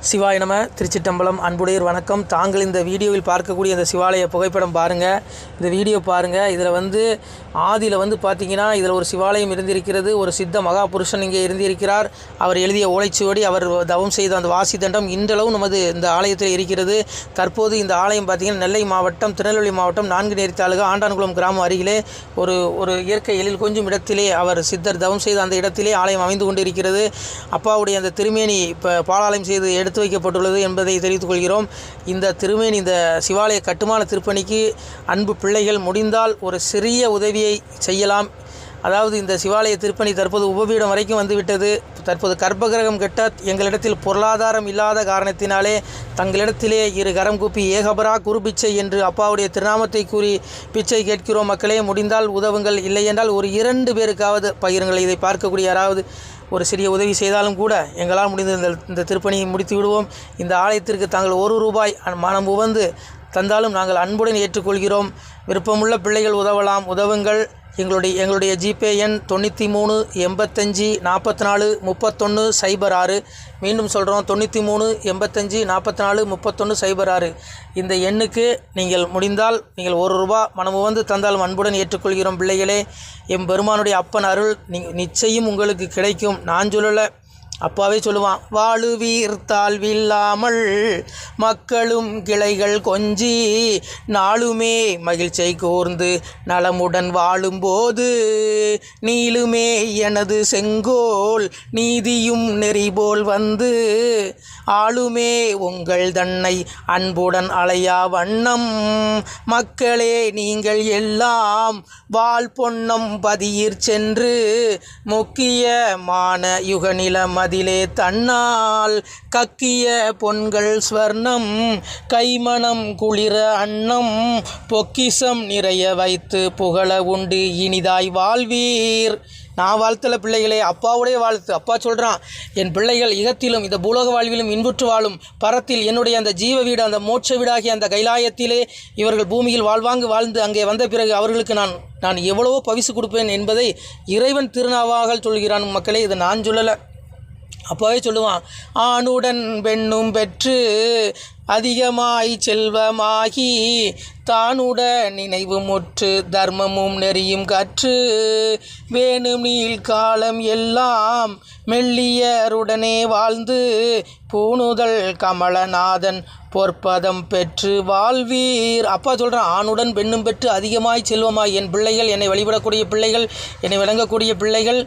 சிவாய நம. திருச்சிட்டம்பலம். அன்புடையர் வணக்கம். தாங்கள் இந்த வீடியோவில் பார்க்கக்கூடிய இந்த சிவாலய புகைப்படம் பாருங்கள். இந்த வீடியோ பாருங்கள். இதில் ஆதியில் பார்த்தீங்கன்னா இதில் ஒரு சிவாலயம் இருந்திருக்கிறது. ஒரு சித்த மகாபுருஷன் இங்கே இருந்திருக்கிறார். அவர் எழுதிய ஓலைச்சுவடி, அவர் தவம் செய்த அந்த வாசி தண்டம் இன்றளவும் நமது இந்த ஆலயத்தில் இருக்கிறது. தற்போது இந்த ஆலயம் பார்த்திங்கன்னா நெல்லை மாவட்டம், திருநெல்வேலி மாவட்டம், நான்குநேரி தாலுகா, ஆண்டான்குளம் கிராமம் அருகிலே ஒரு இயற்கை எழில் கொஞ்சம் இடத்திலே அவர் சித்தர் தவம் செய்த அந்த இடத்திலே ஆலயம் அமைந்து கொண்டிருக்கிறது. அப்பாவுடைய அந்த திருமேனி இப்போ பாலாலயம் செய்து எடுத்து வைக்கப்பட்டுள்ளது என்பதை தெரிவித்துக் கொள்கிறோம். இந்த திருமேனி, இந்த சிவாலய கட்டுமான திருப்பணிக்கு அன்பு பிள்ளைகள் முடிந்தால் ஒரு சிறிய உதவியை செய்யலாம். அதாவது இந்த சிவாலய திருப்பணி தற்போது உபபீடம் வரைக்கும் வந்துவிட்டது. தற்போது கர்ப்பகிரகம் கட்ட எங்களிடத்தில் பொருளாதாரம் இல்லாத காரணத்தினாலே தங்களிடத்திலே இரு கரம் கூப்பி ஏகபரா குரு பிச்சை என்று அப்பாவுடைய திருநாமத்தை கூறி பிச்சை கேட்கிறோம். மக்களே, முடிந்தால் உதவுங்கள். இல்லை என்றால் ஒரு 2 பேருக்காவது பகிருங்கள். இதை பார்க்கக்கூடிய யாராவது ஒரு சிறிய உதவி செய்தாலும் கூட எங்களால் முடிந்த இந்த திருப்பணியை முடித்து விடுவோம். இந்த ஆலயத்திற்கு தாங்கள் ₹1 மனம் உவந்து தந்தாலும் நாங்கள் அன்புடன் ஏற்றுக்கொள்கிறோம். விருப்பமுள்ள பிள்ளைகள் உதவலாம், உதவுங்கள். எங்களுடைய ஜிபே எண் 93 85 44 31 06. மீண்டும் சொல்கிறோம், 93 85 44 31 06. இந்த எண்ணுக்கு நீங்கள் முடிந்தால் நீங்கள் ₹1 மனமு வந்து தந்தாலும் அன்புடன் ஏற்றுக்கொள்கிறோம். பிள்ளைகளே, எம்பெருமானுடைய அப்பன் அருள் நிச்சயம் உங்களுக்கு கிடைக்கும். நான் சொல்லலை, அப்பாவே சொல்லுவான், வாழுவீர் தாழ்வில்லாமல் மக்களும் கிளைகள் கொஞ்சி நாளுமே மகிழ்ச்சியை கூர்ந்து நலமுடன் வாழும்போது நீளுமே எனது செங்கோல் நீதியும் நெறிபோல் வந்து ஆளுமே உங்கள் தன்னை அன்புடன் அலையா வண்ணம் மக்களே நீங்கள் எல்லாம் வாழ் பொன்னம் பதியிற் சென்று முக்கியமான யுகநிலம் அதிலே தன்னால் கக்கிய பொன்கள் ஸ்வர்ணம் கைமணம் குளிர அன்னம் பொக்கிசம் நிறைய வைத்து புகழ உண்டு இனிதாய் வாழ்வீர். நான் வாழ்த்தல பிள்ளைகளே, அப்பாவுடைய வாழ்த்து. அப்பா சொல்கிறான், என் பிள்ளைகள் இகத்திலும் இந்த பூலோக வாழ்விலும் இன்புற்று வாழும். பரத்தில் என்னுடைய அந்த ஜீவ வீடு, அந்த மோட்ச வீடாகிய அந்த கைலாயத்திலே இவர்கள் பூமியில் வாழ்ந்து அங்கே வந்த பிறகு அவர்களுக்கு நான் எவ்வளவோ பரிசு கொடுப்பேன் என்பதை இறைவன் திருநாவாக சொல்கிறான். மக்களே, இதை நான் சொல்லலை, அப்பாவே சொல்லுவான். ஆணுடன் பெண்ணும் பெற்று அதிகமாய் செல்வமாகி தானுட நினைவு முற்று தர்மமும் நெறியும் கற்று வேணும் நீள் காலம் எல்லாம் மெல்லியருடனே வாழ்ந்து பூணுதல் கமலநாதன் பொற்பதம் பெற்று வாழ்வீர். அப்பா சொல்கிறான், ஆணுடன் பெண்ணும் பெற்று அதிகமாய் செல்வமாய். என் பிள்ளைகள், என்னை வழிபடக்கூடிய பிள்ளைகள், என்னை விளங்கக்கூடிய பிள்ளைகள்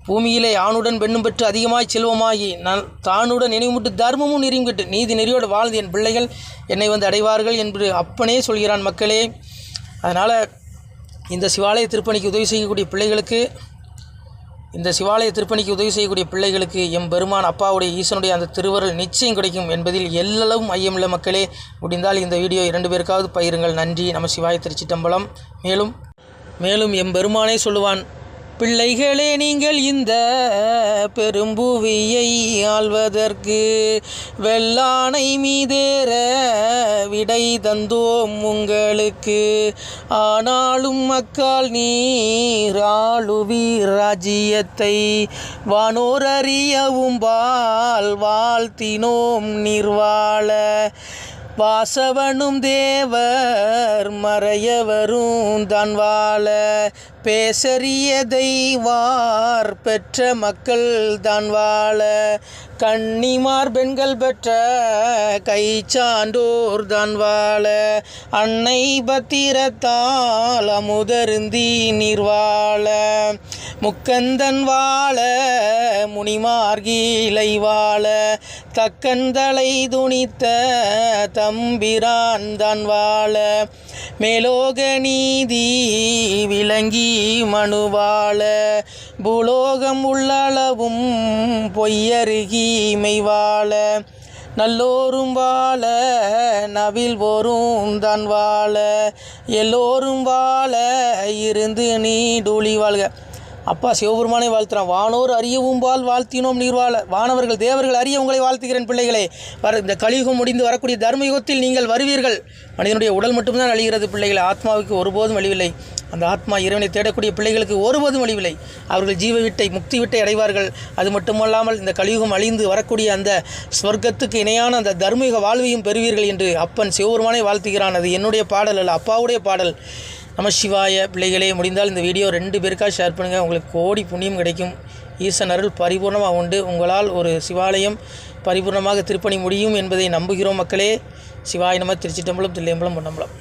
பூமியிலே ஆணுடன் பெண்ணும் பெற்று அதிகமாய் செல்வமாகி நான் தானுடன் நினைவுமுட்டு தர்மமும் நெறியும் கட்டு நீதி நெறியோடு வாழ்ந்து என் பிள்ளைகள் என்னை அடைவார்கள் என்று அப்பனே சொல்கிறான். மக்களே, அதனால் இந்த சிவாலய திருப்பணிக்கு உதவி செய்யக்கூடிய பிள்ளைகளுக்கு எம்பெருமான் அப்பாவுடைய ஈசனுடைய அந்த திருவருள் நிச்சயம் கிடைக்கும் என்பதில் எல்லளவும் ஐயமில்லை. மக்களே, முடிந்தால் இந்த வீடியோ 2 பேருக்காவது பகிருங்கள். நன்றி. நம சிவாய. திருச்சிட்டம்பலம். மேலும் எம்பெருமானே சொல்லுவான், பிள்ளைகளே, நீங்கள் இந்த பெரும்புவியை ஆள்வதற்கு வெள்ளானை மீதேற விடை தந்தோம் உங்களுக்கு. ஆனாலும் மக்கால் நீர் ஆளுவீர் ராஜ்யத்தை வானோர் அறியவும் வாழ்த்தினோம் நிர்வாள வாசவனும் தேவர் மறையவரும் தான் வாழ பேசறியதை வார் பெற்ற மக்கள் தான் வாழ கன்னிமார் பெண்கள் பெற்ற கை சான்றோர் தான் வாழ அன்னை பத்திரத்தால் அமுதருந்தி நீர் வாழ முக்கந்தன் வாழ முனிமார்கீலை வாழ தக்கந்தலை துணித்த தம்பிரான் தான் வாழ மேலோக நீதி விளங்கி மனுவாழ பூலோகம் உள்ளளவும் பொய்யருகி வாழ நல்லோரும் வாழ நவில் ஓரும் தான் வாழ எல்லோரும் வாழ இருந்து நீடூழி வாழ்க. அப்பா சிவபெருமானை வாழ்த்துறான். வானோர் அறியவும்பால் வாழ்த்தினோம் நீர்வாழ. வானவர்கள் தேவர்கள் அறிய உங்களை வாழ்த்துகிறேன் பிள்ளைகளே. இந்த கலியுகம் முடிந்து வரக்கூடிய தர்மயுகத்தில் நீங்கள் வருவீர்கள். மனிதனுடைய உடல் மட்டும்தான் அழிகிறது பிள்ளைகளை, ஆத்மாவுக்கு ஒருபோதும் அழிவில்லை. அந்த ஆத்மா இறைவனை தேடக்கூடிய பிள்ளைகளுக்கு ஒருபோதும் அழிவில்லை. அவர்கள் ஜீவ விட்டை முக்தி விட்டை அடைவார்கள். அது மட்டுமல்லாமல் இந்த கலியுகம் அழிந்து வரக்கூடிய அந்த ஸ்வர்க்கத்துக்கு இணையான அந்த தர்மயுக வாழ்வையும் பெறுவீர்கள் என்று அப்பன் சிவபெருமானை வாழ்த்துகிறான். அது என்னுடைய பாடல் அல்ல, அப்பாவுடைய பாடல். நம சிவாய. பிள்ளைகளே, முடிந்தால் இந்த வீடியோ 2 பேருக்காக ஷேர் பண்ணுங்கள். உங்களுக்கு கோடி புண்ணியம் கிடைக்கும். ஈசன் அருள் பரிபூர்ணமாக உண்டு. உங்களால் ஒரு சிவாலயம் பரிபூர்ணமாக திருப்பணி முடியும் என்பதை நம்புகிறோம் மக்களே. சிவாய நம. திருச்சிட்டம்பலம், தில்லையம்பலம், பொன்னம்பலம்.